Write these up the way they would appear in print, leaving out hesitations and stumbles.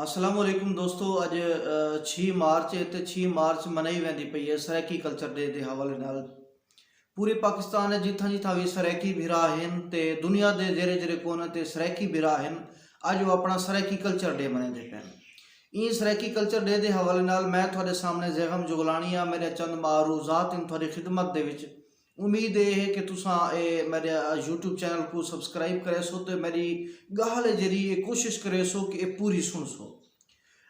अस्सलाम वालेकुम दोस्तों। अज 6 मार्च है तो 6 मार्च मनाई वेंदी पई है सरैकी कल्चर डे के हवाले नाल। पूरे पाकिस्तान जिथा जिथा भी सरैकी भिरा हैं ते दुनिया के जेरे जेरे कोने ते सरैकी भिरा हैं अज वो अपना सरैकी कल्चर डे मनाते पे। इन सरैकी कल्चर डे के हवाले नाल मैं थोड़े सामने जैगम जुगलानी आ मेरे चंद मारूजात इन थोड़ी खिदमत दे विच। उम्मीद ये है कि तुसा मेरे यूट्यूब चैनल को सब्सक्राइब करे सो तो मेरी गल जी कोशिश करे सो कि पूरी सुन सो,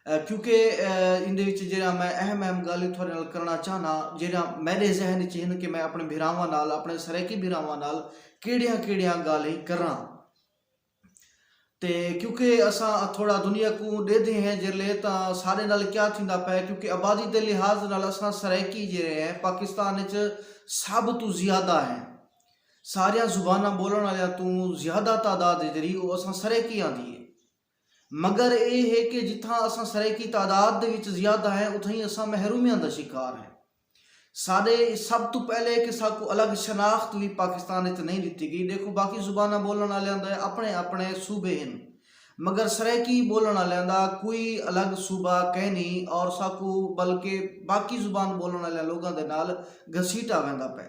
क्योंकि इंदे जो मैं अहम अहम गल थोड़े नाल करना चाहना जो मेरे जहन च कि मैं अपने भिरावां नाल अपने सरैकी भिरावां नाल केड़ियां गल करा। ते क्योंकि असा थोड़ा दुनिया को देते हैं जिले तो सारे नाल क्या थींदा पे, क्योंकि आबादी के लिहाज नाल असा सरैकी जे हैं पाकिस्तान च सब तो ज़्यादा है। सारिया जुबाना बोलने वाले तो ज़्यादा तादाद जी वो असा सरैकी आती है। मगर ये है कि जिथा असा सरैकी तादाद ज़्यादा है उथा ही असा महरूमिया का शिकार है। साढ़े सब तो पहले कि साकू अलग शनाख्त भी पाकिस्तान नहीं दी गई। देखो बाकी जुबाना बोलने वाले अपने अपने सूबे हैं, मगर सरैकी बोलने वाले कोई अलग सूबा कह नहीं और साकू बल्कि बाकी जुबान बोलने वाले लोगों के नाल घसीटा वह पे।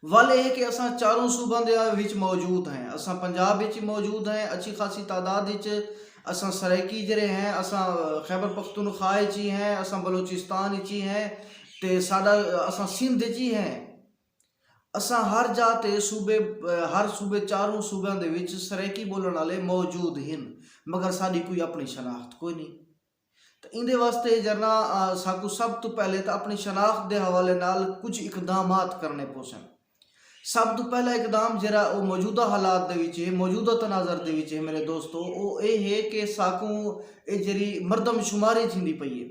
वल है कि असा चारों सूबों के मौजूद हैं। असा पंजाब विच मौजूद हैं अच्छी खासी तादाद असा सरैकी जरे हैं, असा खैबर पख्तूनख्वा ही हैं, असा बलोचिस्तान ही हैं, ते साडा असा सिंध ही हैं। असा हर जाते सूबे हर सूबे चारों सूबों के विच सरैकी बोलने वाले मौजूद हैं, मगर साड़ी कोई अपनी शनाख्त कोई नहीं। तो इंदे वास्ते जरना साकू सब तो पहले तो अपनी शनाख्त के हवाले नाल कुछ इकदाम करने पोसन। सब तो पहला इकदाम जरा वो मौजूदा हालात के मौजूदा तनाजर के मेरे दोस्तों वो ये है कि साकू ये जी मरदमशुमारी थी पई है।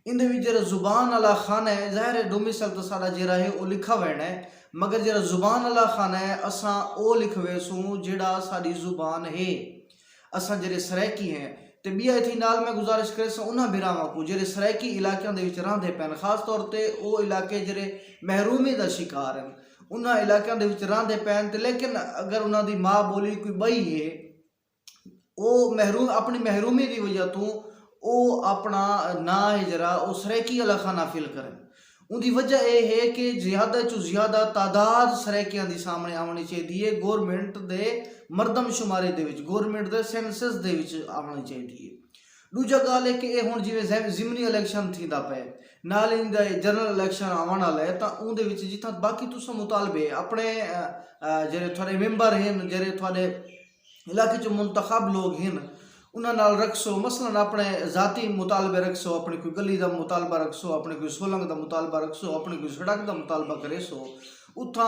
इंदे विच जरा जुबान वाला खाना है, ज़ाहिर है डोमिसल तो साड़ा जरा है वो लिखा वैना है, मगर जरा जुबान वाला खाना है असा वो लिखवे सूँ जड़ा साड़ी जुबान है। असा जरे सरैकी हैं तो बिया थी नाल मैं गुजारिश करे उन्होंने बिरावां को जेरे सरैकी इलाकों के रहते पैन, खास तौर पर वो इलाके जरे महरूमी का शिकार हैं उन्होंने इलाकों के रहते पैन। लेकिन अगर उन्होंने माँ बोली कोई बई है वो महरूम अपनी महरूमी की वजह तो वो अपना ना है जरा वो सरैकी वाला खाना फिल करें। उनकी वजह यह है कि ज़्यादा तो ज़्यादा तादाद सरैकियां की सामने आनी चाहिए गौरमेंट के मरदमशुमारी गौरमेंट के सेंसस आनी चाहिए। दूजा गल है कि ये हुण जिवें जिमनी इलैक्शन थींदा पे नाल इंदा जनरल इलैक्शन आवन वाला है तो उहदे जिथा बाकी तुस मुतालबे अपने जेरे थोड़े मैंबर हैं जेरे थोड़े इलाके च मुंतखब लोग हैं उन्होंने नाल रखसो, मसलन अपने जाती मुतालबे रखसो, अपनी कोई गली का मुतालबा रखसो, अपने कोई सोलंग का मुतालबा रखसो, अपनी कोई सड़क का मुतालबा करे सो उथा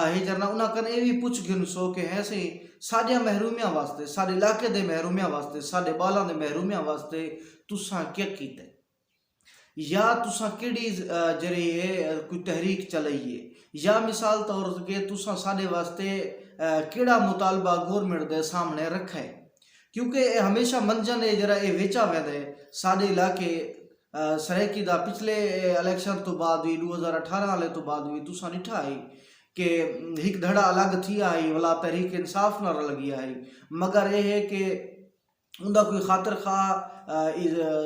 ही जरना उन्हें कन ये भी पुछ गिन सो कि है सही साडिया महरूमिया वास्ते साडे इलाके के महरूमिया वास्ते साडे बालों के महरूमिया वास्ते तुसा क्या कीता या तुसा किहड़ी जरी कोई तहरीक चलाइए या मिसाल तौर के तुसा साडे वास्ते किहड़ा मुतालबा गौरमेंट के सामने रखा है। क्योंकि हमेशा मंजन है जरा ये वेचा वैदा है साडे इलाके सरैकी का पिछले इलैक्शन तो बाद भी 2018 वाले तो बाद भी तुसा डिठा है कि एक धड़ा अलग थी आई वाला तहरीक इंसाफ न लगी आई, मगर यह है कि उनका कोई खातर खा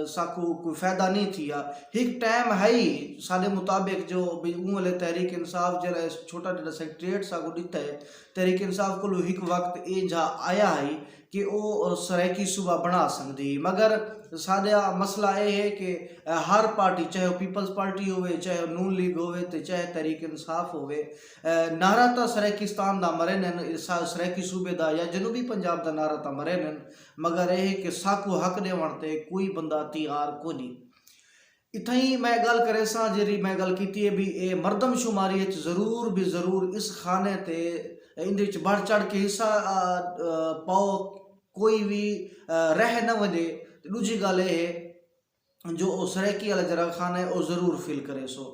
साकू कोई फायदा नहीं थी। एक टाइम है ही साढ़े मुताबिक जो वाले तहरीक इंसाफ जरा छोटा जरा सेक्रेटरीट साकू दिता है तहरीक इंसाफ को एक वक्त ये जा आया है कि वो सरैकी सूबा बना सकती, मगर साढ़ा मसला ये है कि हर पार्टी चाहे वो पीपल्स पार्टी होवे चाहे नून लीग होवे तो चाहे तहरीक इंसाफ होवे नारा तो सरैकिस्तान का मरे न सरैकी सूबे का या जनूबी पंजाब का नारा तो मरे न, मगर यह है कि साकू हक देवन ते कोई बंदा तैयार को नहीं। इतना ही मैं गल करे सा जी मैं गल की है भी ये मरदमशुमारी जरूर भी जरूर इस खाने ते इन बढ़ चढ़ के हिस्सा पाओ कोई भी रह न वजे। दूजी गल है जो सरैकी वाला जरा खाना है वो जरूर फिल करे सो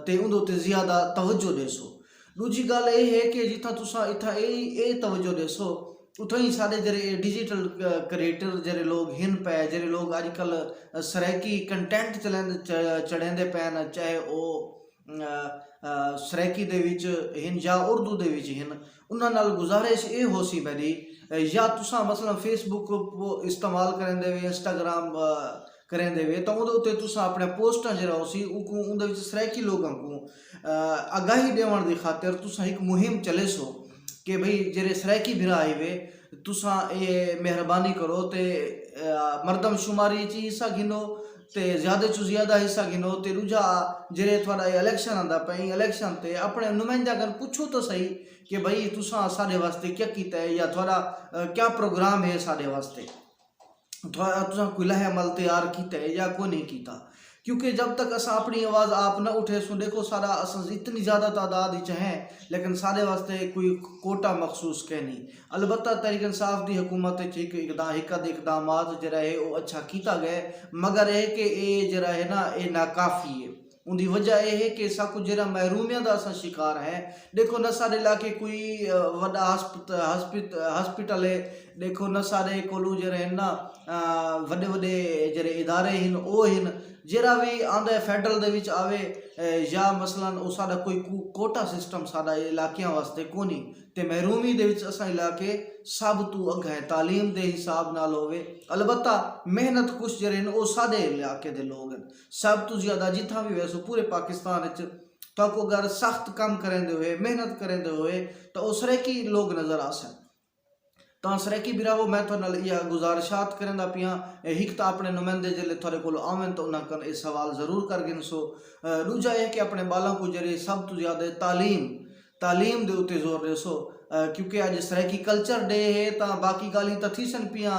ते उन्दे ज़्यादा तवज्जो दे सो। दूजी गल ये है कि जिथा तुसा इथा ये तवज्जो दे सो उतो ही साढ़े जरे डिजिटल क्रिएटर जरे लोग हिन पे जरे लोग अजकल सरैकी कंटेंट चढ़ेंदे पैन चाहे वो ਸਰੈਕੀ ਦੇ ਵਿੱਚ ਹਨ ਜਾਂ ਉਰਦੂ ਦੇ ਵਿੱਚ ਹਨ, ਉਹਨਾਂ ਨਾਲ ਗੁਜ਼ਾਰਿਸ਼ ਇਹ ਹੋ ਸੀ ਮੇਰੀ, ਜਾਂ ਤੁਸੀਂ ਮਸਲਨ ਫੇਸਬੁੱਕ ਇਸਤੇਮਾਲ ਕਰਦੇ ਵੇ, ਇੰਸਟਾਗ੍ਰਾਮ ਕरेंदे वे तो उहदे उत्ते तुसां अपने पोस्टां जरा उसी उहदे विच सराइकी लोगों को आगाही देवण दी खातिर तुसां एक मुहिम चले सो कि भाई जेरे सराइकी भिरा आई वे तुसां ये मेहरबानी करो ते मरदमशुमारी च हिस्सा गिनो ते ज़्यादा तो ज़्यादा हिस्सा गिनो ते दूजा जेरे थोड़ा इलेक्शन आंदा पई इलेक्शन ते अपने नुमाइंदा कन पुछो तो सही कि भाई तुसां साडे वास्ते क्या कीता है या थोड़ा क्या प्रोग्राम है साडे वास्ते, तुसा कोई लह अमल तैयार किया है या कोई नहीं किया। क्योंकि जब तक असा अपनी आवाज़ आप न उठे सो देखो सारा असा इतनी ज़्यादा तादाद ही चाहें लेकिन सारे वास्ते कोई कोटा मखसूस कह नहीं। अलबत्ता तहरीक इंसाफ की हुकूमत इकदाम जरा है वो अच्छा किया गया, मगर यह कि ये जरा है ना ये नाकाफ़ी है। उनकी वजह यह है कि साकू जरा महरूमिया का असा शिकार है। देखो न सारे इलाके कोई वड्डा हॉस्पिटल है, देखो न सारे कोलू जरा है ना वड्डे वड्डे जरे इदारे हैं वो हैं जरा भी आंदा फैडरल दे विच आवे या मसलन वो साडा कोई कोटा सिस्टम साडा इलाकियां वास्ते कोनी ते महरूमी दे विच असा इलाके सब तू अग है तालीम दे हिसाब नाल होवे। अलबत्ता मेहनत कुछ जरे वो साडे इलाके दे लोग हैं सब तू ज़्यादा जिथा भी वैसो पूरे पाकिस्तान विच तो अगर सख्त काम करेंदे हुए मेहनत करेंदे हुए तो वो सराइकी लोग नज़र आ सन। तो सराइकी बिरावो मैं थोड़े यह गुजारिशात करेंदा पिया एक तो अपने नुमाइंदे जिले थोड़े को आवन तो उन्हें कर सवाल ज़रूर कर गिन सो। दूजा है कि अपने बालों को जरिए सब तो ज़्यादा तालीम दे उत्ते जोर दे सो, क्योंकि अज सराइकी कल्चर डे है तो बाकी गाली तो थी सन पिया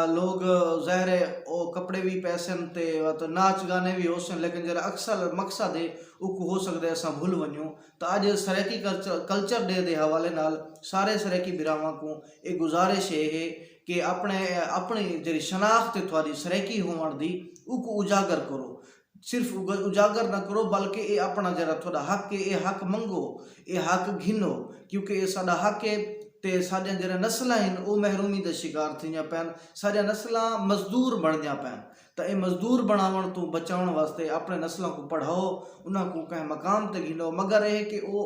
लोग ज़ाहिर है वो कपड़े भी पैसन ते तो नाच गाने भी हो सन, लेकिन जरा अक्सर मकसद है उको हो सकता है असा भूल वनूँ। तो अज सराइकी कल्चर डे के हवाले नाल सारे सराइकी बिरावां को एक गुजारिश है कि अपनी जी शनाख्त थोड़ी सराइकी होवन दी उको उजागर करो, सिर्फ उजागर ना करो बल्कि ये अपना जरा थोड़ा हक है ये हक मंगो ये हक घिनो, क्योंकि ये साडा हक है ते साडियां जरा नस्लां हैं वो महरूमी के शिकार थी पैन, साडियां नस्लां मजदूर बन पैन। तो ये मजदूर बनावन तो बचाने वास्ते अपने नस्लों को पढ़ाओ उन्होंने कहीं मकाम तक गिनो, मगर यह कि वो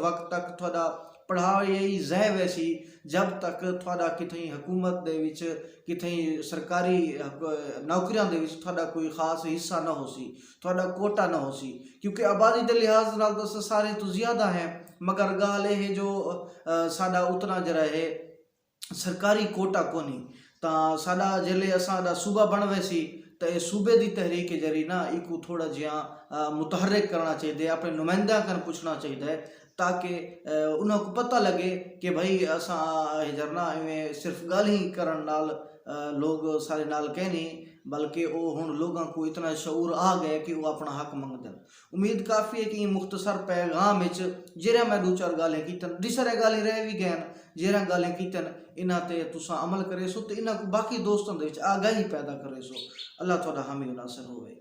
वक्त तक थोड़ा पढ़ाओ यही जय वैसी जब तक थोड़ा कितनी हुकूमत दे विच कितनी सरकारी नौकरियां दे विच थोड़ा कोई खास हिस्सा ना हो सी, थोड़ा कोटा ना हो सी, क्योंकि आबादी के लिहाज नाल तो सारे तो ज़्यादा हैं, मगर गाल है जो साडा उतना जरा है सरकारी कोटा कोनी। तो साडा जिले असा सूबा बन वैसी तो ये सूबे की तहरीक जरी ना इको थोड़ा जिहा मुतहरिक करना चाहिए, अपने नुमाइंदा कर पूछना चाहिए ताकि उन्होंने को पता लगे कि भाई असा जरना इवें सिर्फ गल ही करन नाल लोग सारे नाल कह नहीं बल्कि वो हुण लोगों को इतना शऊर आ गया कि वो अपना हक मंगते हैं। उम्मीद काफ़ी है कि ये मुख्तसर पैगाम जेरा मैं दो चार गालें कीतन दिसरे गालें रह भी गए जेरा गालें कीतन इन्हां ते तुसां अमल करे सो तो इन्हां को बाकी दोस्तों दे विच आगाही पैदा करे सो। अल्लाह तुहाडा हामी नासर होवे।